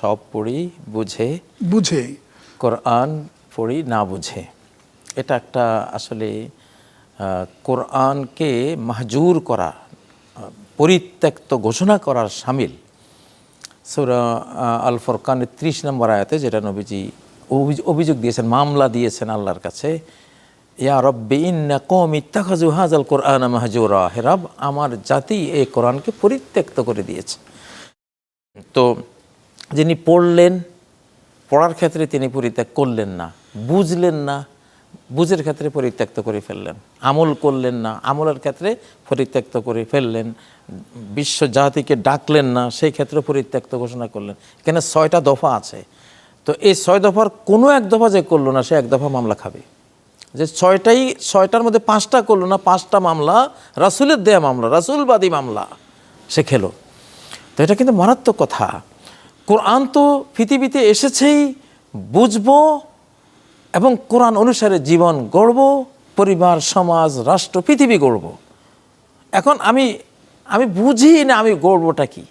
সব পড়ি বুঝে বুঝে কোরআন পড়ি না বুঝে। এটা একটা আসলে কোরআনকে মাহজুর করা, পরিত্যক্ত ঘোষণা করার শামিল। সূরা আল ফুরকানের 30 নম্বর আয়াতে যেটা নবীজি অভিযোগ দিয়েছেন, মামলা দিয়েছেন আল্লাহর কাছে, ইয়া রব্বি ইন্না কওমি ইত্তাখাযু হাযাল কুরআনা মাহজুরা, হে রব আমার জাতি এই কোরআনকে পরিত্যক্ত করে দিয়েছে। তো যিনি পড়লেন, পড়ার ক্ষেত্রে তিনি পরিত্যাগ করলেন না, বুঝলেন না, বুঝের ক্ষেত্রে পরিত্যক্ত করে ফেললেন, আমল করলেন না, আমলের ক্ষেত্রে পরিত্যক্ত করে ফেললেন, বিশ্ব জাতিকে ডাকলেন না, সেই ক্ষেত্রে পরিত্যক্ত ঘোষণা করলেন। এখানে 6টা দফা আছে। তো এই 6 দফার কোনো এক দফা যে করলো না, সে এক দফা মামলা খাবে। যে 6টার মধ্যে 5টা করলো না, 5টা মামলা রাসূলের দেয়া মামলা, রাসূলবাদী মামলা সে খেলো। তো এটা কিন্তু মারাত্মক কথা। কোরআন তো পৃথিবীতে এসেছেই বুঝবো এবং কোরআন অনুসারে জীবন গড়ব, পরিবার, সমাজ, রাষ্ট্র, পৃথিবী গড়ব। এখন আমি বুঝি না আমি গড়বটা কি,